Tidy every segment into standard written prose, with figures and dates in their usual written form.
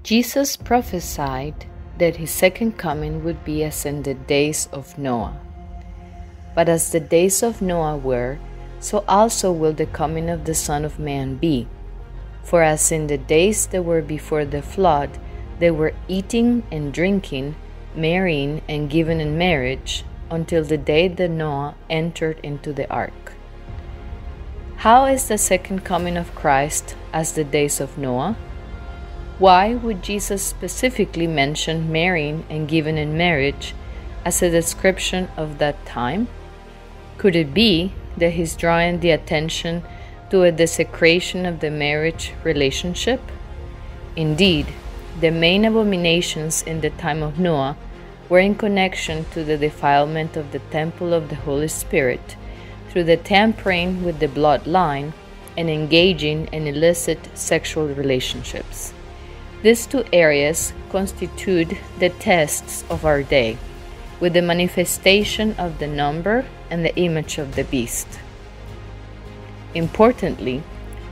Jesus prophesied that his second coming would be as in the days of Noah. But as the days of Noah were, so also will the coming of the Son of Man be. For as in the days that were before the flood, they were eating and drinking, marrying and giving in marriage, until the day that Noah entered into the ark. How is the second coming of Christ as the days of Noah? Why would Jesus specifically mention marrying and giving in marriage as a description of that time? Could it be that he's drawing the attention to a desecration of the marriage relationship? Indeed, the main abominations in the time of Noah were in connection to the defilement of the temple of the Holy Spirit through the tampering with the bloodline and engaging in illicit sexual relationships. These two areas constitute the tests of our day, with the manifestation of the number and the image of the beast. Importantly,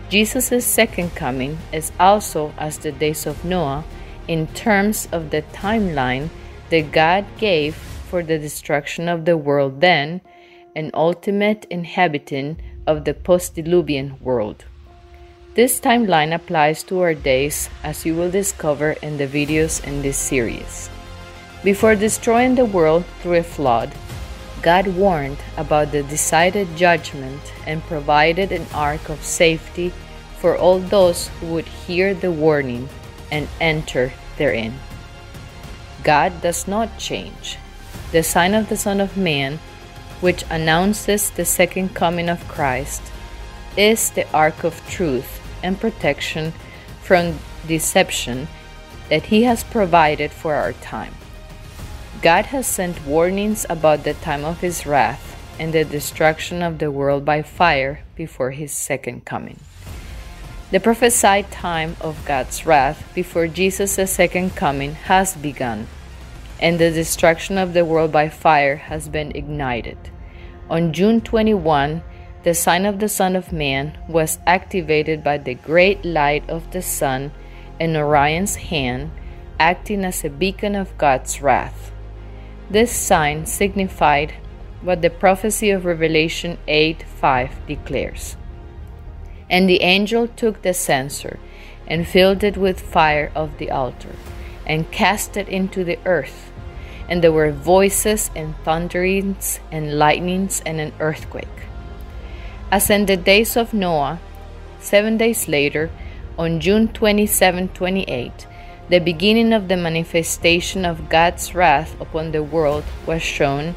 Jesus' second coming is also as the days of Noah in terms of the timeline that God gave for the destruction of the world then, an ultimate inhabitant of the post-diluvian world. This timeline applies to our days, as you will discover in the videos in this series. Before destroying the world through a flood, God warned about the decided judgment and provided an ark of safety for all those who would hear the warning and enter therein. God does not change. The sign of the Son of Man, which announces the second coming of Christ, is the ark of truth and protection from deception that he has provided for our time. God has sent warnings about the time of his wrath and the destruction of the world by fire before his second coming. The prophesied time of God's wrath before Jesus' second coming has begun, and the destruction of the world by fire has been ignited. On June 21, the sign of the Son of Man was activated by the great light of the sun and Orion's hand, acting as a beacon of God's wrath. This sign signified what the prophecy of Revelation 8:5 declares. And the angel took the censer and filled it with fire of the altar and cast it into the earth. And there were voices and thunderings and lightnings and an earthquake. As in the days of Noah, 7 days later, on June 27-28, the beginning of the manifestation of God's wrath upon the world was shown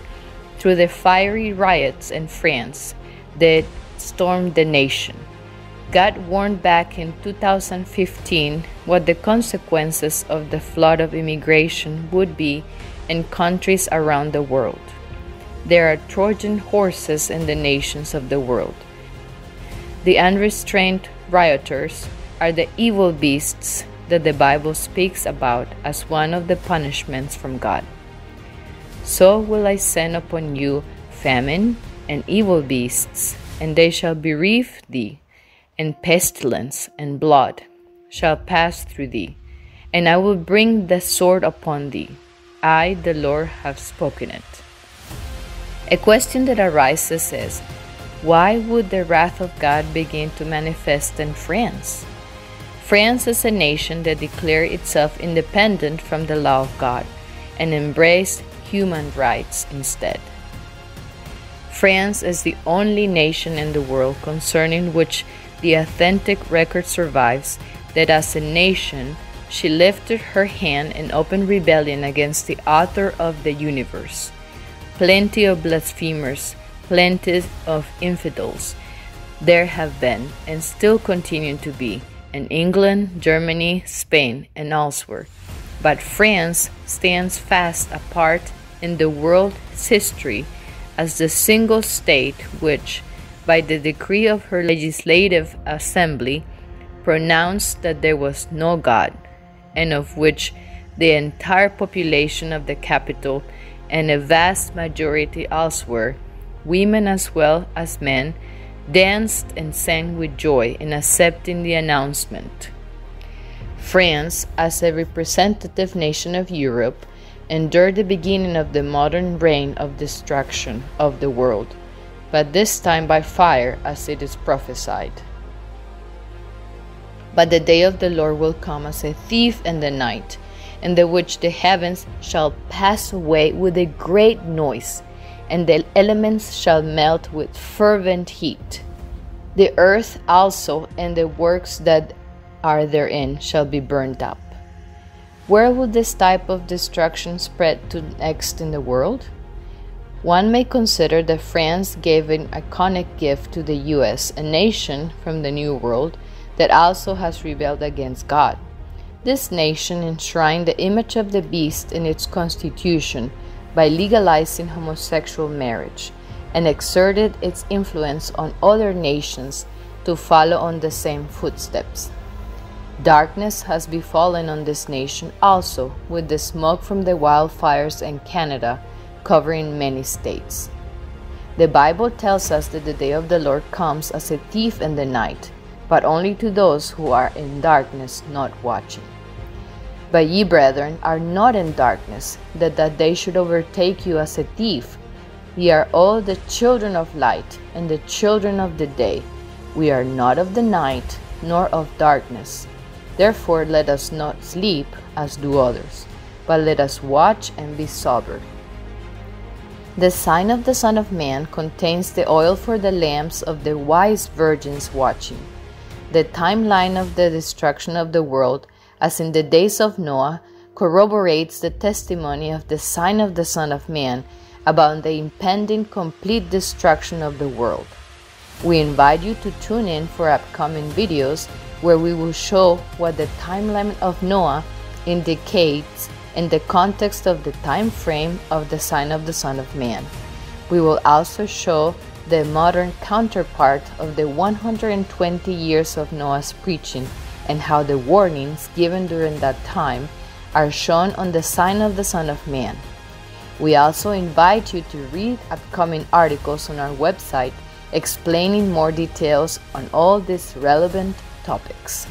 through the fiery riots in France that stormed the nation. God warned back in 2015 what the consequences of the flood of immigration would be in countries around the world. There are Trojan horses in the nations of the world. The unrestrained rioters are the evil beasts that the Bible speaks about as one of the punishments from God. So will I send upon you famine and evil beasts, and they shall bereave thee, and pestilence and blood shall pass through thee, and I will bring the sword upon thee. I, the Lord, have spoken it. A question that arises is, why would the wrath of God begin to manifest in France? France is a nation that declared itself independent from the law of God and embraced human rights instead. France is the only nation in the world concerning which the authentic record survives that as a nation she lifted her hand in open rebellion against the author of the universe. Plenty of blasphemers, plenty of infidels there have been and still continue to be in England, Germany, Spain, and elsewhere. But France stands fast apart in the world's history as the single state which, by the decree of her legislative assembly, pronounced that there was no God, and of which the entire population of the capital and a vast majority elsewhere, women as well as men, danced and sang with joy in accepting the announcement. France, as a representative nation of Europe, endured the beginning of the modern reign of destruction of the world, but this time by fire, as it is prophesied. But the day of the Lord will come as a thief in the night, in the which the heavens shall pass away with a great noise, and the elements shall melt with fervent heat. The earth also and the works that are therein shall be burned up. Where will this type of destruction spread to next in the world? One may consider that France gave an iconic gift to the US, a nation from the New World that also has rebelled against God. This nation enshrined the image of the beast in its constitution by legalizing homosexual marriage, and exerted its influence on other nations to follow on the same footsteps. Darkness has befallen on this nation also, with the smoke from the wildfires in Canada covering many states. The Bible tells us that the day of the Lord comes as a thief in the night, but only to those who are in darkness, not watching. But ye, brethren, are not in darkness, that that day should overtake you as a thief. Ye are all the children of light, and the children of the day. We are not of the night, nor of darkness. Therefore let us not sleep, as do others, but let us watch and be sober. The sign of the Son of Man contains the oil for the lamps of the wise virgins watching. The timeline of the destruction of the world, as in the days of Noah, corroborates the testimony of the sign of the Son of Man about the impending complete destruction of the world. We invite you to tune in for upcoming videos where we will show what the timeline of Noah indicates in the context of the time frame of the sign of the Son of Man. We will also show the modern counterpart of the 120 years of Noah's preaching, and how the warnings given during that time are shown on the sign of the Son of Man. We also invite you to read upcoming articles on our website explaining more details on all these relevant topics.